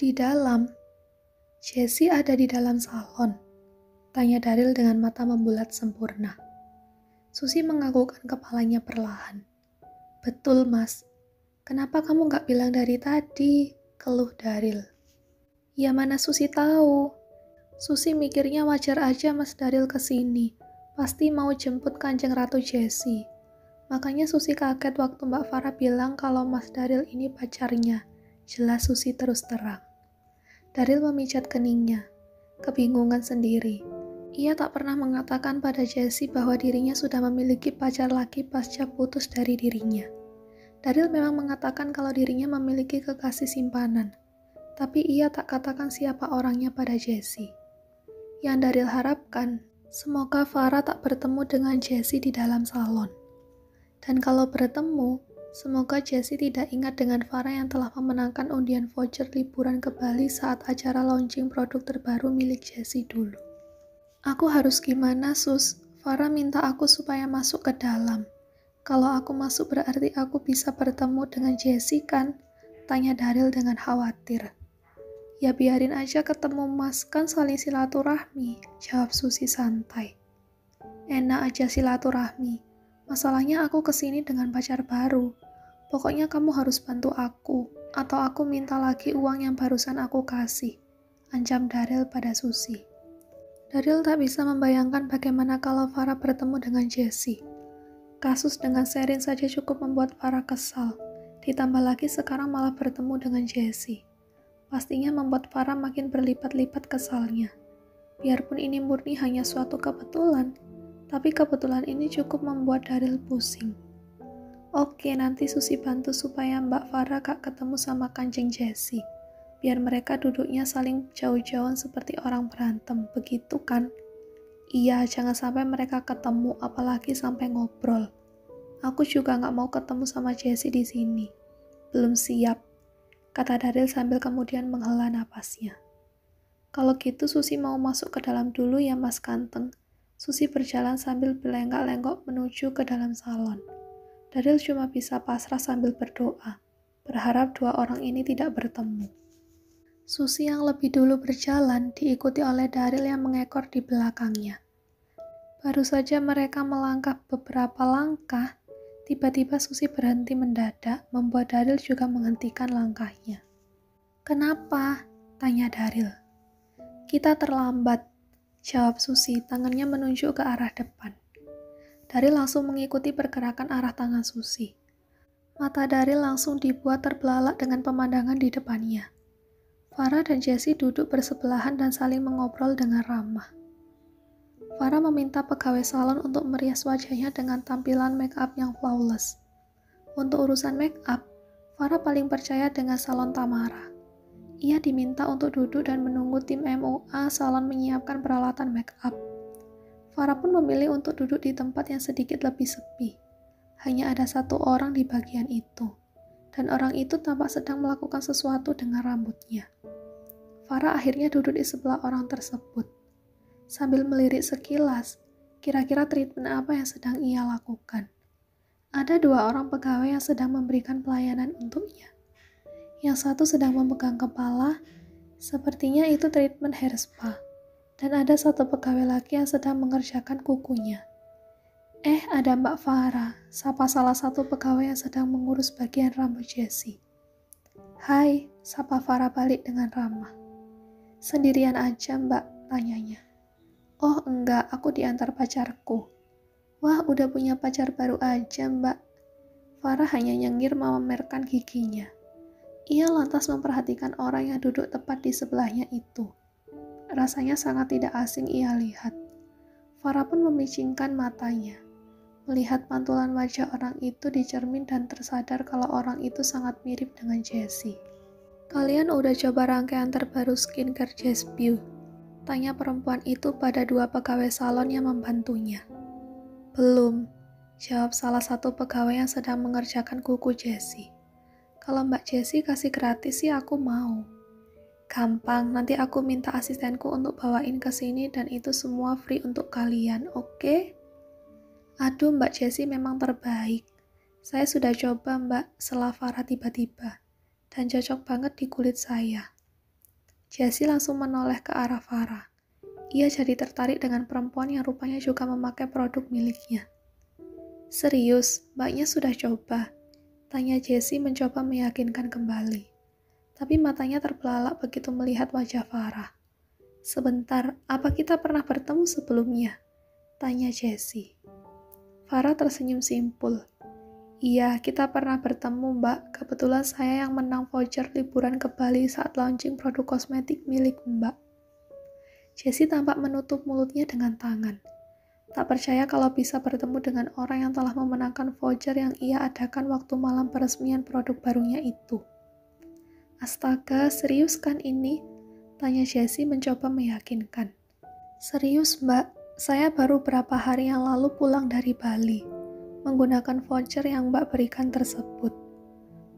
Di dalam, Jessie ada di dalam salon, tanya Daryl dengan mata membulat sempurna. Susi menganggukkan kepalanya perlahan. Betul, Mas. Kenapa kamu gak bilang dari tadi? Keluh Daryl. Ya mana Susi tahu. Susi mikirnya wajar aja Mas Daryl kesini. Pasti mau jemput Kanjeng Ratu Jessie. Makanya Susi kaget waktu Mbak Farah bilang kalau Mas Daryl ini pacarnya. Jelas Susi terus terang. Daryl memijat keningnya, kebingungan sendiri. Ia tak pernah mengatakan pada Jessie bahwa dirinya sudah memiliki pacar laki pasca putus dari dirinya. Daryl memang mengatakan kalau dirinya memiliki kekasih simpanan, tapi ia tak katakan siapa orangnya pada Jessie. Yang Daryl harapkan, semoga Farah tak bertemu dengan Jessie di dalam salon. Dan kalau bertemu, semoga Jessie tidak ingat dengan Farah yang telah memenangkan undian voucher liburan ke Bali saat acara launching produk terbaru milik Jessie dulu. Aku harus gimana, Sus? Farah minta aku supaya masuk ke dalam. Kalau aku masuk berarti aku bisa bertemu dengan Jessie kan? Tanya Daryl dengan khawatir. Ya biarin aja ketemu Mas, kan saling silaturahmi, jawab Susi santai. Enak aja silaturahmi. Masalahnya aku kesini dengan pacar baru. Pokoknya kamu harus bantu aku, atau aku minta lagi uang yang barusan aku kasih, ancam Daryl pada Susi. Daryl tak bisa membayangkan bagaimana kalau Farah bertemu dengan Jessie. Kasus dengan Sherin saja cukup membuat Farah kesal, ditambah lagi sekarang malah bertemu dengan Jessie. Pastinya membuat Farah makin berlipat-lipat kesalnya. Biarpun ini murni hanya suatu kebetulan, tapi kebetulan ini cukup membuat Daryl pusing. Oke, nanti Susi bantu supaya Mbak Farah gak ketemu sama Kanjeng Jessie. Biar mereka duduknya saling jauh-jauhan seperti orang berantem, begitu kan? Iya, jangan sampai mereka ketemu, apalagi sampai ngobrol. Aku juga gak mau ketemu sama Jessie di sini. Belum siap, kata Daryl sambil kemudian menghela napasnya. Kalau gitu Susi mau masuk ke dalam dulu ya Mas Kanteng. Susi berjalan sambil berlenggak-lenggok menuju ke dalam salon. Daryl cuma bisa pasrah sambil berdoa, berharap dua orang ini tidak bertemu. Susi yang lebih dulu berjalan diikuti oleh Daryl yang mengekor di belakangnya. Baru saja mereka melangkah beberapa langkah, tiba-tiba Susi berhenti mendadak, membuat Daryl juga menghentikan langkahnya. Kenapa? Tanya Daryl. Kita terlambat, jawab Susi, tangannya menunjuk ke arah depan. Daryl langsung mengikuti pergerakan arah tangan Susi. Mata Daryl langsung dibuat terbelalak dengan pemandangan di depannya. Farah dan Jessie duduk bersebelahan dan saling mengobrol dengan ramah. Farah meminta pegawai salon untuk merias wajahnya dengan tampilan make up yang flawless. Untuk urusan make up, Farah paling percaya dengan salon Tamara. Ia diminta untuk duduk dan menunggu tim MUA salon menyiapkan peralatan make up. Farah pun memilih untuk duduk di tempat yang sedikit lebih sepi. Hanya ada satu orang di bagian itu, dan orang itu tampak sedang melakukan sesuatu dengan rambutnya. Farah akhirnya duduk di sebelah orang tersebut. Sambil melirik sekilas, kira-kira treatment apa yang sedang ia lakukan. Ada dua orang pegawai yang sedang memberikan pelayanan untuknya. Yang satu sedang memegang kepala, sepertinya itu treatment hair spa. Dan ada satu pegawai laki yang sedang mengerjakan kukunya. Ada Mbak Farah, sapa salah satu pegawai yang sedang mengurus bagian rambut Jessie. Hai, sapa Farah balik dengan ramah. Sendirian aja Mbak, tanyanya. Oh enggak, aku diantar pacarku. Wah, udah punya pacar baru aja Mbak. Farah hanya nyengir memamerkan giginya. Ia lantas memperhatikan orang yang duduk tepat di sebelahnya itu. Rasanya sangat tidak asing ia lihat. Farah pun memicingkan matanya. Melihat pantulan wajah orang itu di cermin dan tersadar kalau orang itu sangat mirip dengan Jessie. Kalian udah coba rangkaian terbaru skincare Jessie? Tanya perempuan itu pada dua pegawai salon yang membantunya. Belum, jawab salah satu pegawai yang sedang mengerjakan kuku Jessie. Kalau Mbak Jessie kasih gratis sih aku mau. Gampang, nanti aku minta asistenku untuk bawain ke sini dan itu semua free untuk kalian, oke? Aduh, Mbak Jessie memang terbaik. Saya sudah coba, Mbak, sela Farah tiba-tiba. Dan cocok banget di kulit saya. Jessie langsung menoleh ke arah Farah. Ia jadi tertarik dengan perempuan yang rupanya juga memakai produk miliknya. Serius, mbaknya sudah coba? Tanya Jessie mencoba meyakinkan kembali. Tapi matanya terbelalak begitu melihat wajah Farah. Sebentar, apa kita pernah bertemu sebelumnya? Tanya Jessie. Farah tersenyum simpul. Iya, kita pernah bertemu, Mbak. Kebetulan saya yang menang voucher liburan ke Bali saat launching produk kosmetik milik Mbak. Jessie tampak menutup mulutnya dengan tangan. Tak percaya kalau bisa bertemu dengan orang yang telah memenangkan voucher yang ia adakan waktu malam peresmian produk barunya itu. Astaga, serius kan ini? Tanya Jessie mencoba meyakinkan. Serius, Mbak. Saya baru berapa hari yang lalu pulang dari Bali, menggunakan voucher yang Mbak berikan tersebut.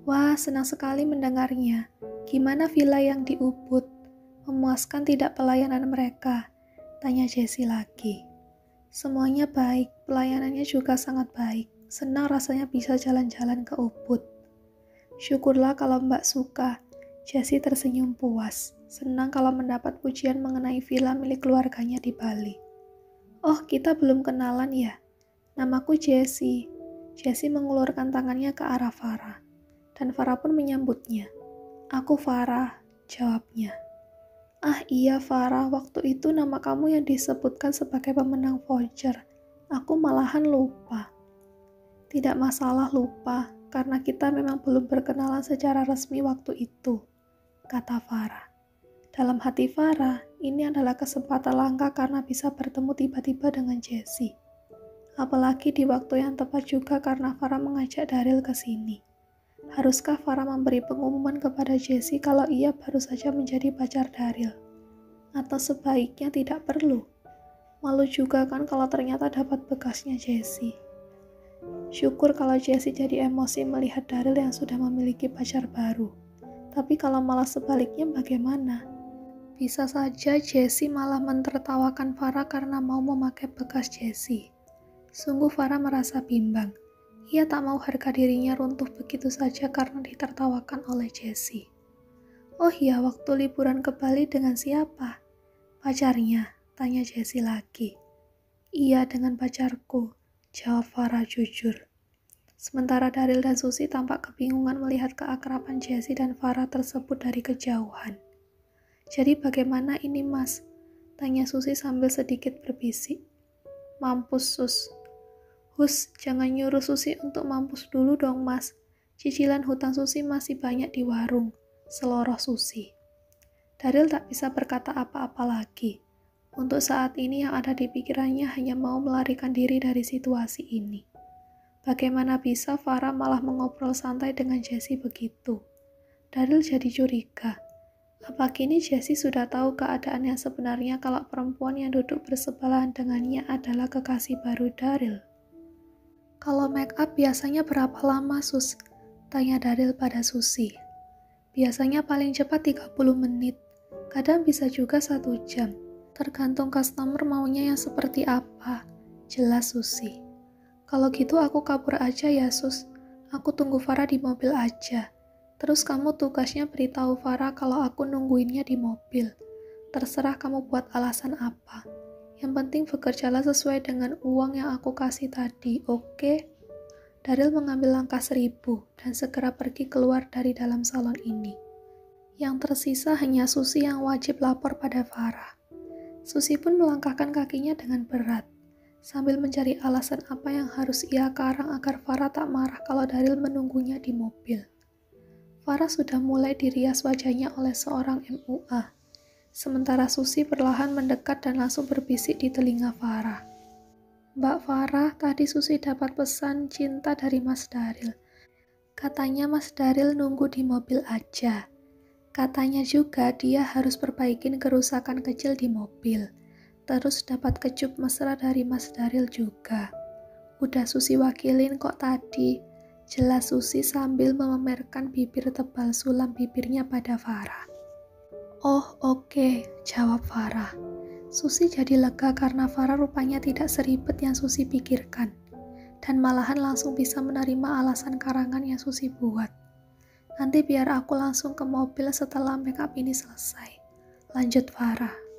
Wah, senang sekali mendengarnya. Gimana villa yang di Ubud? Memuaskan tidak pelayanan mereka? Tanya Jessie lagi. Semuanya baik, pelayanannya juga sangat baik. Senang rasanya bisa jalan-jalan ke Ubud. Syukurlah kalau Mbak suka. Jessie tersenyum puas. Senang kalau mendapat pujian mengenai villa milik keluarganya di Bali. Oh, kita belum kenalan ya? Namaku Jessie. Jessie mengulurkan tangannya ke arah Farah. Dan Farah pun menyambutnya. Aku Farah, jawabnya. Ah iya Farah, waktu itu nama kamu yang disebutkan sebagai pemenang voucher. Aku malahan lupa. Tidak masalah lupa, karena kita memang belum berkenalan secara resmi waktu itu, kata Farah. Dalam hati Farah, ini adalah kesempatan langka karena bisa bertemu tiba-tiba dengan Jessie. Apalagi di waktu yang tepat juga karena Farah mengajak Daryl ke sini. Haruskah Farah memberi pengumuman kepada Jessie kalau ia baru saja menjadi pacar Daryl? Atau sebaiknya tidak perlu? Malu juga kan kalau ternyata dapat bekasnya Jessie. Syukur kalau Jessie jadi emosi melihat Daryl yang sudah memiliki pacar baru. Tapi kalau malah sebaliknya bagaimana? Bisa saja Jessie malah mentertawakan Farah karena mau memakai bekas Jessie. Sungguh Farah merasa bimbang. Ia tak mau harga dirinya runtuh begitu saja karena ditertawakan oleh Jessie. Oh iya, waktu liburan ke Bali dengan siapa? Pacarnya, tanya Jessie lagi. Iya, dengan pacarku, jawab Farah jujur. Sementara Daryl dan Susi tampak kebingungan melihat keakraban Jessie dan Farah tersebut dari kejauhan. Jadi bagaimana ini mas? Tanya Susi sambil sedikit berbisik. Mampus Sus. Hus, jangan nyuruh Susi untuk mampus dulu dong mas. Cicilan hutang Susi masih banyak di warung. Seloroh Susi. Daryl tak bisa berkata apa-apa lagi. Untuk saat ini yang ada di pikirannya hanya mau melarikan diri dari situasi ini. Bagaimana bisa Farah malah mengobrol santai dengan Jessie begitu? Daryl jadi curiga. Apa kini Jessie sudah tahu keadaan yang sebenarnya kalau perempuan yang duduk bersebelahan dengannya adalah kekasih baru Daryl? Kalau make up biasanya berapa lama, Sus? Tanya Daryl pada Susi. Biasanya paling cepat 30 menit. Kadang bisa juga 1 jam. Tergantung customer maunya yang seperti apa. Jelas Susi. Kalau gitu aku kabur aja ya, Sus. Aku tunggu Farah di mobil aja. Terus kamu tugasnya beritahu Farah kalau aku nungguinnya di mobil. Terserah kamu buat alasan apa. Yang penting bekerjalah sesuai dengan uang yang aku kasih tadi, oke? Daryl mengambil langkah 1000 dan segera pergi keluar dari dalam salon ini. Yang tersisa hanya Susi yang wajib lapor pada Farah. Susi pun melangkahkan kakinya dengan berat, sambil mencari alasan apa yang harus ia karang agar Farah tak marah kalau Daryl menunggunya di mobil. Farah sudah mulai dirias wajahnya oleh seorang MUA, sementara Susi perlahan mendekat dan langsung berbisik di telinga Farah. Mbak Farah, tadi Susi dapat pesan cinta dari Mas Daryl. Katanya Mas Daryl nunggu di mobil aja. Katanya juga dia harus perbaikin kerusakan kecil di mobil. Terus dapat kecup mesra dari Mas Daryl juga. Udah Susi wakilin kok tadi. Jelas Susi sambil memamerkan bibir tebal sulam bibirnya pada Farah. Oh oke, jawab Farah. Susi jadi lega karena Farah rupanya tidak seribet yang Susi pikirkan. Dan malahan langsung bisa menerima alasan karangan yang Susi buat. Nanti biar aku langsung ke mobil setelah make up ini selesai. Lanjut Farah.